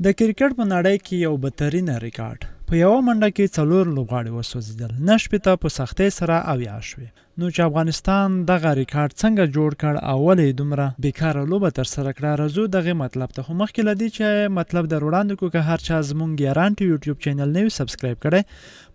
د کرکټ په نړۍ کې یو بدترینه ریکارډ په یوه منډه کې 4 لوبغاړي وسوځېدل، 9 شپېته په سختۍ سره اویا شوې. نو چې افغانستان دغه ریکارډ څنګه جوړ کړ او ولې دومره بیکاره لوبه ترسره کړه، راځو دغه مطلب ته. خو مخکې له دې چې مطلب در وړاندې کړو، که هر چا زموږ یاران ټي یوټیوب چینل نه وي سبسکرایب کړی،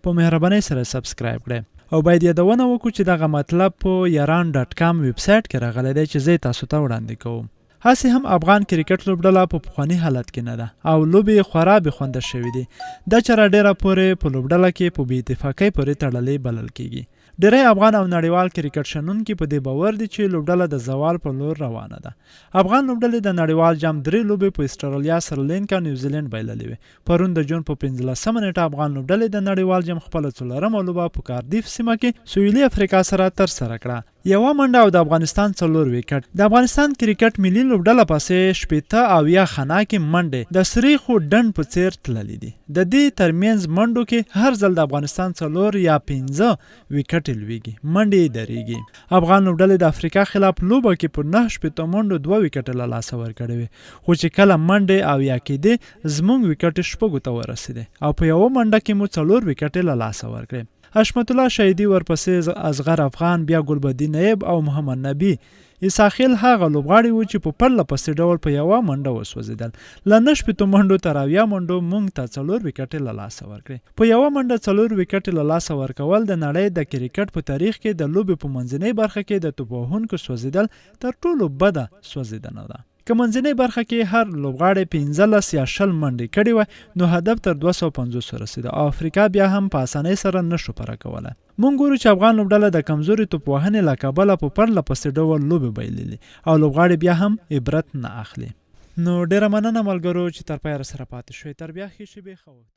په مهربانۍ سره سبسکرایب کړئ او باید یادونه وکړو چې دغه مطلب په yaran.com ویب سایټ کې راغلی دی چې زه تاسو ته وړاندې کوم. هسې هم افغان کرکټ لوبډله په پخواني حالت کې نه ده او لوبې خورا بې خونده شوي دي. دا چاره ډېره پورې په لوبډله کې په بې اتفاقۍ پورې تړلې بلل کېږي. ډېری افغان او نړیوال کرکټ شنونکي په دې باور دي چې لوبډله د زوال په لور روانه ده. افغان لوبډلې د نړیوال جام 3 لوبې په اسټرالیا، سرلینک او نیوزیلینډ بایللې وې. پرون د جون په 15 نیټه افغان لوبډلې د نړیوال جام خپله 4مه لوبه په کاردیف سیمه کې سویلي افریقا سره ترسره کړه. یوه منډه او د افغانستان 4 ویکټ. د افغانستان کرکټ ملي لوبډله پسې 80 او یا خناکې منډې د سریخو ډنډ په څیر تللې دي. د دې ترمنځ منډو کې هر ځل د افغانستان 4 یا 15 ویکټ لویږي، منډې درېږي. افغان لوبډلې د افریقا خلاف لوبه کې په 9 شپېته منډو 2 ویکټ له لاسه ورکړې وې، خو چې کله منډې او یا کېدې زموږ ویکټ شپږو ته ورسېدې او په یوه منډه کې مو 4 ویکټ له لاسه ورکړې. حشمت الله شهیدي، ورپسې اصغر افغان، بیا ګلبدین نایب او محمد نبی اساخیل هغه لوبغاړي وو چې په پرله پسې ډول په یوه منډه وسوځېدل. له 9 شپېتو منډو تر اویا منډو موږ ته 4 ویکټې له لاسه ورکړې. په یوه منډه 4 ویکټې له لاسه ورکول د نړۍ د کرکټ په تاریخ کې د لوبې په منځنۍ برخه کې د توپ وهونکو سوځېدل تر ټولو بده سوځېدنه ده. که منځنۍ برخه کې هر لوبغاړی 15 یا 20 منډې کړې وای نو هدف تر 250 ورسېده او افریقا بیا هم په اسانۍ سره نشو پوره کولی. مونږ ګورو چې افغان لوبډله د کمزوري توپ وهنې له کبله په پرله پسې ډول لوبې بایللې او لوبغاړي بیا هم عبرت نه اخلي. نو ډېره مننه ملګرو چې تر پایه سره پاتې شوئ. تر بیا ښې شېبې ښه وخت.